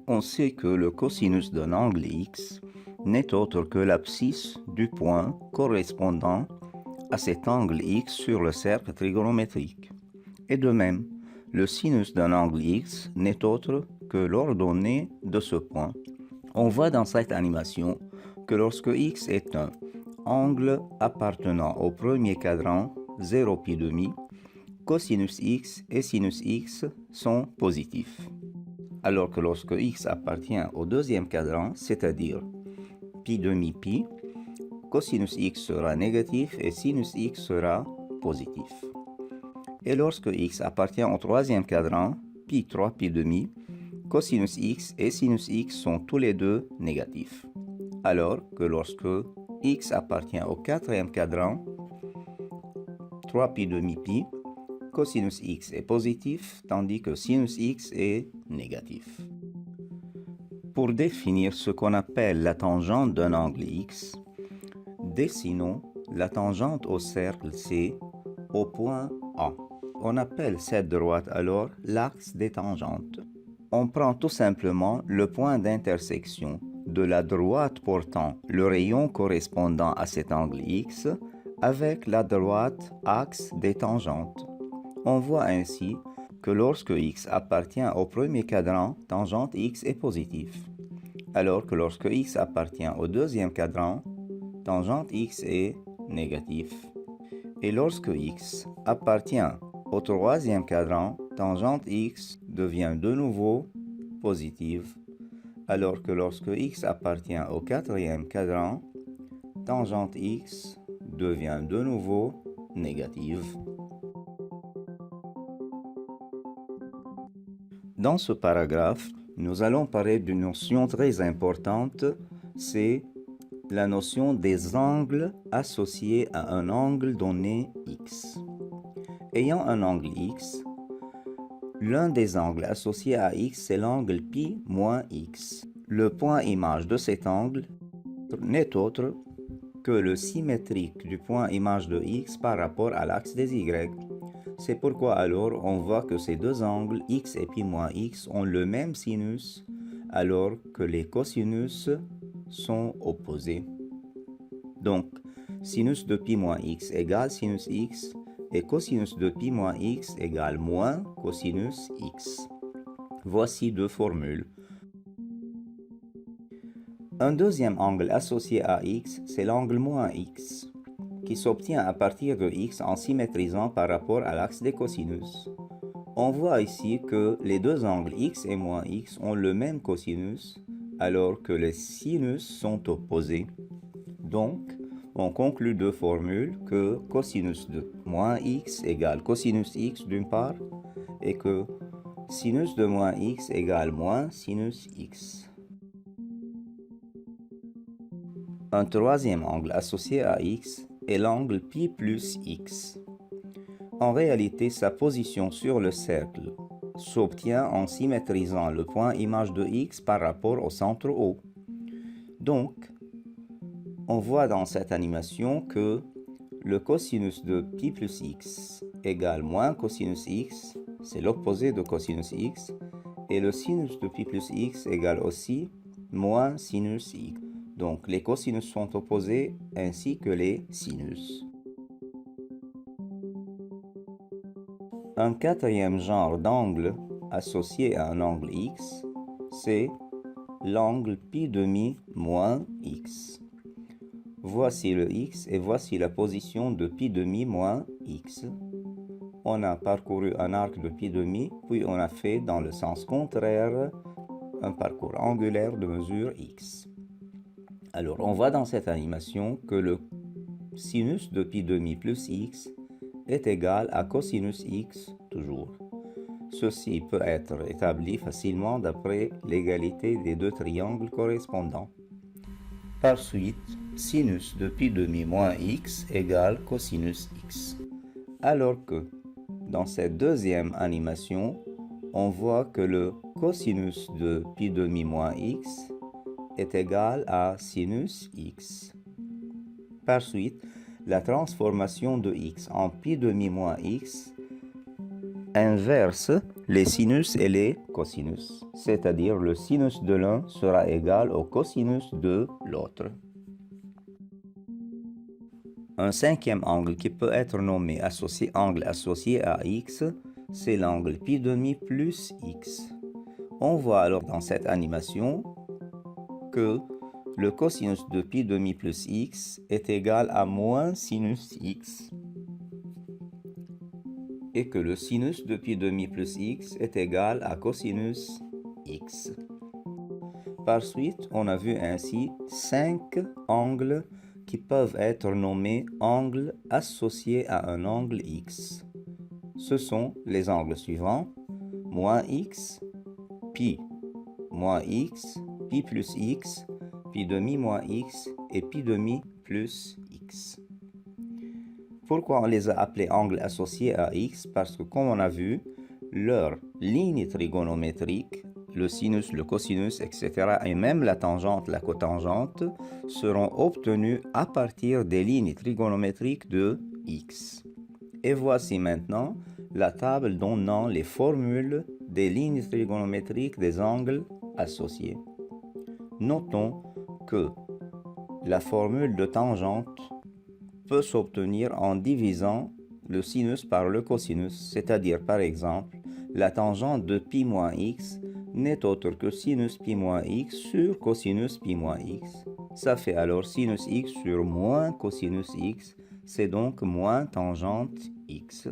On sait que le cosinus d'un angle x n'est autre que l'abscisse du point correspondant à cet angle x sur le cercle trigonométrique. Et de même, le sinus d'un angle x n'est autre que l'ordonnée de ce point. On voit dans cette animation que lorsque x est un angle appartenant au premier quadrant 0 pi demi, cosinus x et sinus x sont positifs. Alors que lorsque x appartient au deuxième quadrant, c'est-à-dire pi demi pi, cosinus x sera négatif et sinus x sera positif. Et lorsque x appartient au troisième quadrant, pi 3 pi demi, cosinus x et sinus x sont tous les deux négatifs. Alors que lorsque x appartient au quatrième quadrant, 3 pi demi pi, cosinus x est positif, tandis que sinus x est négatif. Pour définir ce qu'on appelle la tangente d'un angle x, dessinons la tangente au cercle C au point A. On appelle cette droite alors l'axe des tangentes. On prend tout simplement le point d'intersection de la droite portant le rayon correspondant à cet angle x avec la droite axe des tangentes. On voit ainsi que lorsque x appartient au premier quadrant, tangente x est positive, alors que lorsque x appartient au deuxième quadrant, tangente x est négatif. Et lorsque x appartient au troisième quadrant, tangente x devient de nouveau positive, alors que lorsque x appartient au quatrième quadrant, tangente x devient de nouveau négative. Dans ce paragraphe, nous allons parler d'une notion très importante, c'est la notion des angles associés à un angle donné x. Ayant un angle x, l'un des angles associés à x, c'est l'angle pi moins x. Le point image de cet angle n'est autre que le symétrique du point image de x par rapport à l'axe des y. C'est pourquoi alors on voit que ces deux angles x et pi moins x ont le même sinus alors que les cosinus sont opposés. Donc, sinus de pi moins x égale sinus x et cosinus de pi moins x égale moins cosinus x. Voici deux formules. Un deuxième angle associé à x, c'est l'angle moins x, qui s'obtient à partir de x en symétrisant par rapport à l'axe des cosinus. On voit ici que les deux angles x et moins x ont le même cosinus, alors que les sinus sont opposés. Donc, on conclut deux formules que cosinus de moins x égale cosinus x d'une part, et que sinus de moins x égale moins sinus x. Un troisième angle associé à x est l'angle pi plus x. En réalité, sa position sur le cercle s'obtient en symétrisant le point image de x par rapport au centre O. Donc, on voit dans cette animation que le cosinus de pi plus x égale moins cosinus x, c'est l'opposé de cosinus x, et le sinus de pi plus x égale aussi moins sinus x. Donc les cosinus sont opposés ainsi que les sinus. Un quatrième genre d'angle associé à un angle x, c'est l'angle pi demi moins x. Voici le x et voici la position de pi demi moins x. On a parcouru un arc de pi demi, puis on a fait dans le sens contraire un parcours angulaire de mesure x. Alors, on voit dans cette animation que le sinus de pi demi plus x est égal à cosinus x toujours. Ceci peut être établi facilement d'après l'égalité des deux triangles correspondants. Par suite, sinus de pi demi moins x égale cosinus x. Alors que, dans cette deuxième animation, on voit que le cosinus de pi demi moins x est égal à sinus x. Par suite, la transformation de x en pi demi moins x inverse les sinus et les cosinus, c'est-à-dire le sinus de l'un sera égal au cosinus de l'autre. Un cinquième angle qui peut être nommé angle associé à x, c'est l'angle pi demi plus x. On voit alors dans cette animation que le cosinus de pi demi plus x est égal à moins sinus x et que le sinus de pi demi plus x est égal à cosinus x. Par suite, on a vu ainsi 5 angles qui peuvent être nommés angles associés à un angle x. Ce sont les angles suivants: moins x, pi, moins x, pi plus x, pi demi moins x et pi demi plus x. Pourquoi on les a appelés angles associés à x? Parce que comme on a vu, leur ligne trigonométrique, le sinus, le cosinus, etc., et même la tangente, la cotangente, seront obtenus à partir des lignes trigonométriques de x. Et voici maintenant la table donnant les formules des lignes trigonométriques des angles associés. Notons que la formule de tangente peut s'obtenir en divisant le sinus par le cosinus, c'est-à-dire par exemple, la tangente de pi moins x n'est autre que sinus pi moins x sur cosinus pi moins x. Ça fait alors sinus x sur moins cosinus x, c'est donc moins tangente x,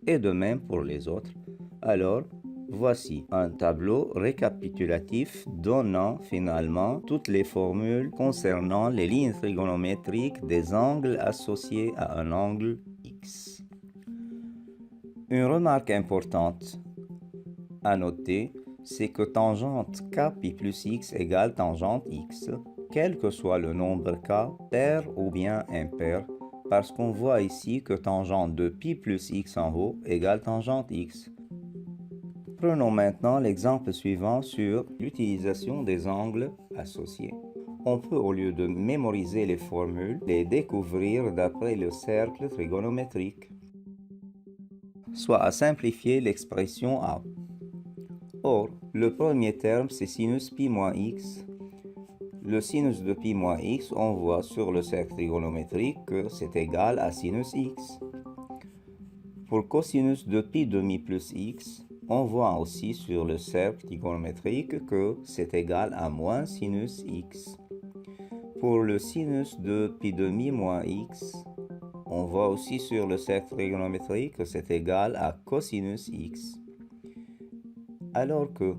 et de même pour les autres. Alors, voici un tableau récapitulatif donnant finalement toutes les formules concernant les lignes trigonométriques des angles associés à un angle x. Une remarque importante à noter, c'est que tangente k pi plus x égale tangente x, quel que soit le nombre k, pair ou bien impair, parce qu'on voit ici que tangente de pi plus x en haut égale tangente x. Prenons maintenant l'exemple suivant sur l'utilisation des angles associés. On peut, au lieu de mémoriser les formules, les découvrir d'après le cercle trigonométrique, soit à simplifier l'expression A. Or, le premier terme, c'est sinus pi moins x. Le sinus de pi moins x, on voit sur le cercle trigonométrique que c'est égal à sinus x. Pour cosinus de pi demi plus x, on voit aussi sur le cercle trigonométrique que c'est égal à moins sinus x. Pour le sinus de pi demi moins x, on voit aussi sur le cercle trigonométrique que c'est égal à cosinus x. Alors que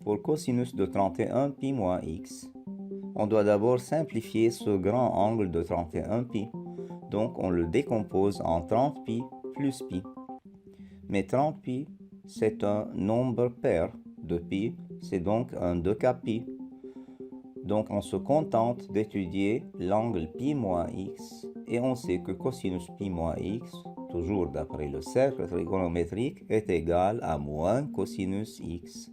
pour cosinus de 31 pi moins x, on doit d'abord simplifier ce grand angle de 31 pi. Donc on le décompose en 30 pi plus pi. Mais 30 pi, c'est un nombre pair de pi, c'est donc un 2k pi. Donc on se contente d'étudier l'angle pi moins x et on sait que cosinus pi moins x, toujours d'après le cercle trigonométrique, est égal à moins cosinus x.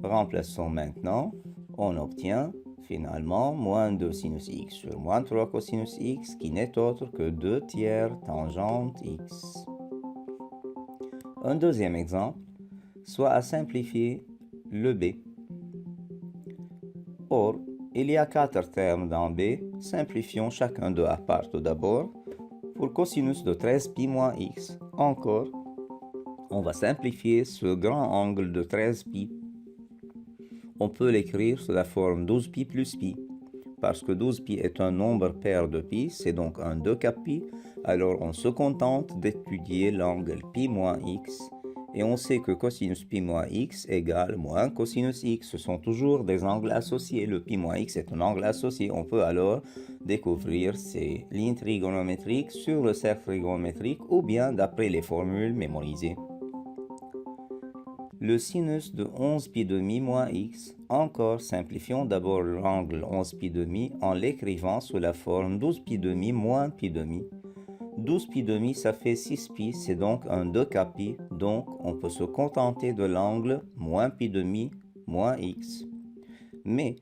Remplaçons maintenant, on obtient finalement moins 2 sinus x sur moins 3 cosinus x qui n'est autre que 2 tiers tangente x. Un deuxième exemple, soit à simplifier le b. Or, il y a 4 termes dans b, simplifions chacun d'eux à part tout d'abord. Pour cosinus de 13 pi moins x, encore, on va simplifier ce grand angle de 13 pi. On peut l'écrire sous la forme 12 pi plus pi, parce que 12 pi est un nombre pair de pi, c'est donc un 2k pi, alors on se contente d'étudier l'angle pi moins x, et on sait que cosinus pi moins x égale moins cosinus x. Ce sont toujours des angles associés. Le pi moins x est un angle associé. On peut alors découvrir ces lignes trigonométriques sur le cercle trigonométrique ou bien d'après les formules mémorisées. Le sinus de 11 pi demi moins x, encore simplifions d'abord l'angle 11 pi demi en l'écrivant sous la forme 12 pi demi moins pi demi. 12 pi demi, ça fait 6 pi, c'est donc un 2k pi, donc on peut se contenter de l'angle moins pi demi moins x. Mais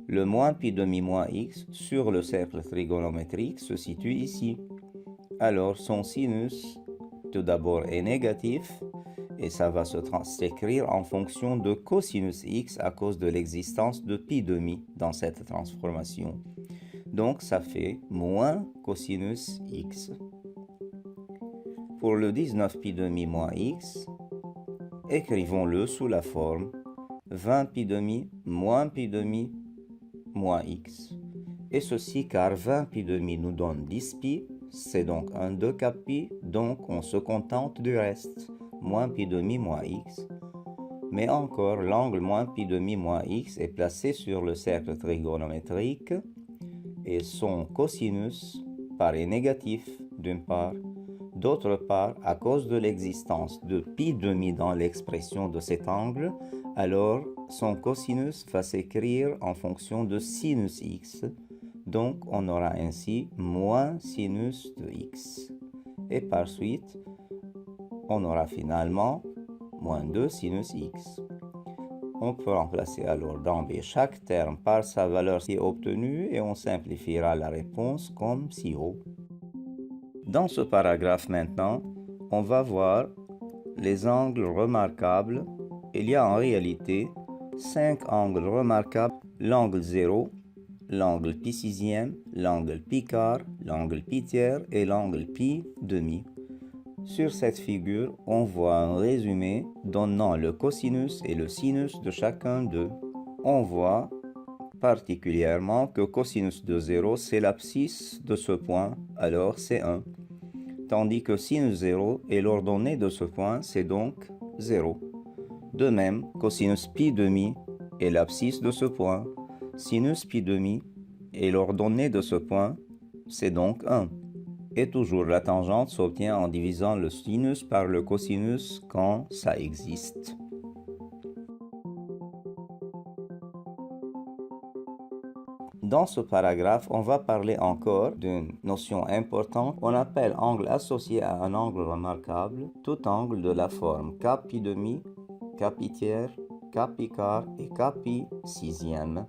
le moins pi demi moins x sur le cercle trigonométrique se situe ici. Alors son sinus tout d'abord est négatif et ça va s'écrire en fonction de cosinus x à cause de l'existence de pi demi dans cette transformation. Donc ça fait moins cosinus x. Pour le 19 pi demi moins x, écrivons-le sous la forme 20 pi demi moins x. Et ceci car 20 pi demi nous donne 10 pi, c'est donc un 2 cap pi, donc on se contente du reste, moins pi demi moins x. Mais encore, l'angle moins pi demi moins x est placé sur le cercle trigonométrique et son cosinus paraît négatif d'une part. D'autre part, à cause de l'existence de pi demi dans l'expression de cet angle, alors son cosinus va s'écrire en fonction de sinus x. Donc on aura ainsi moins sinus de x. Et par suite, on aura finalement moins 2 sinus x. On peut remplacer alors d'emblée chaque terme par sa valeur ci obtenue et on simplifiera la réponse comme ci-haut. Dans ce paragraphe maintenant, on va voir les angles remarquables. Il y a en réalité 5 angles remarquables: l'angle 0, l'angle pi sixième, l'angle pi quart, l'angle pi tiers et l'angle pi demi. Sur cette figure, on voit un résumé donnant le cosinus et le sinus de chacun d'eux. On voit particulièrement que cosinus de 0 c'est l'abscisse de ce point, alors c'est 1. Tandis que sinus 0 est l'ordonnée de ce point, c'est donc 0. De même, cosinus pi demi est l'abscisse de ce point. Sinus pi demi est l'ordonnée de ce point, c'est donc 1. Et toujours la tangente s'obtient en divisant le sinus par le cosinus quand ça existe. Dans ce paragraphe, on va parler encore d'une notion importante. On appelle angle associé à un angle remarquable tout angle de la forme k pi demi, k pi tiers, k pi quart et k pi sixième.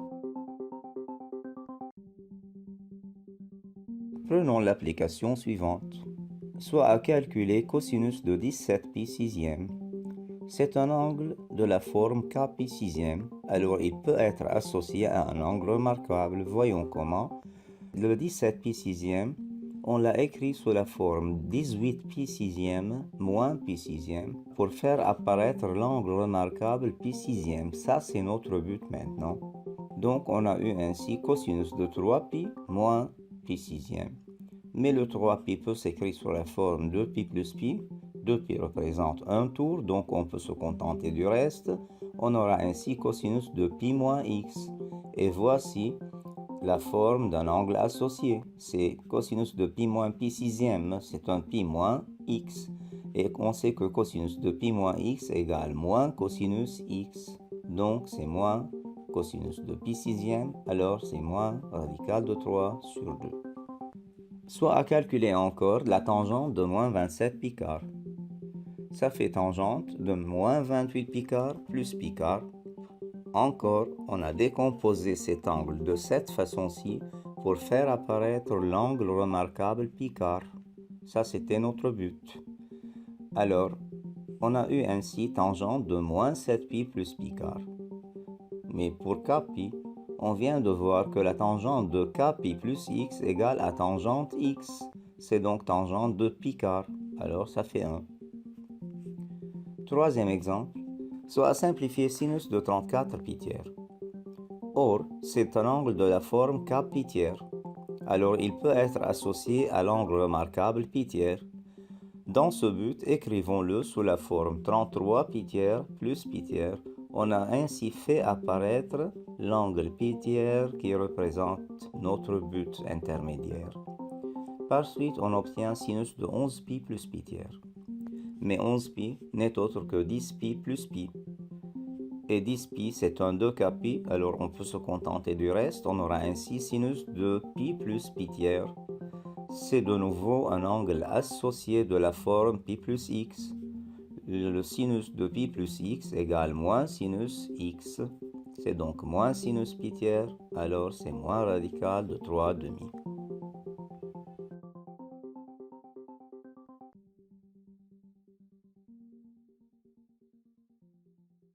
Prenons l'application suivante. Soit à calculer cosinus de 17 pi sixième. C'est un angle de la forme k pi sixième, alors il peut être associé à un angle remarquable. Voyons comment. Le 17 pi sixième, on l'a écrit sous la forme 18 pi sixième moins pi sixième pour faire apparaître l'angle remarquable pi sixième. Ça, c'est notre but maintenant. Donc, on a eu ainsi cosinus de 3 pi moins pi sixième. Mais le 3pi peut s'écrire sous la forme 2pi plus pi. 2pi représente un tour, donc on peut se contenter du reste. On aura ainsi cosinus de pi moins x. Et voici la forme d'un angle associé. C'est cosinus de pi moins pi sixième, c'est un pi moins x. Et on sait que cosinus de pi moins x égale moins cosinus x. Donc c'est moins cosinus de pi sixième, alors c'est moins radical de 3 sur 2. Soit à calculer encore la tangente de moins 27 pi quart. Ça fait tangente de moins 28 pi quart plus pi quart. Encore, on a décomposé cet angle de cette façon-ci pour faire apparaître l'angle remarquable pi quart. Ça, c'était notre but. Alors, on a eu ainsi tangente de moins 7 pi plus pi quart. Mais pour k pi, on vient de voir que la tangente de k pi plus x égale à tangente x. C'est donc tangente de pi quart. Alors ça fait 1. Troisième exemple. Soit à simplifier sinus de 34 pi tiers. Or, c'est un angle de la forme k pi tiers. Alors il peut être associé à l'angle remarquable pi tiers. Dans ce but, écrivons-le sous la forme 33 pi tiers plus pi tiers. On a ainsi fait apparaître l'angle pi tiers qui représente notre but intermédiaire. Par suite, on obtient sinus de 11 pi plus pi tiers. Mais 11 pi n'est autre que 10 pi plus pi. Et 10 pi, c'est un 2 k pi, alors on peut se contenter du reste. On aura ainsi sinus de pi plus pi tiers. C'est de nouveau un angle associé de la forme pi plus x. Le sinus de pi plus x égale moins sinus x. C'est donc moins sinus pi tiers, alors c'est moins radical de 3 demi.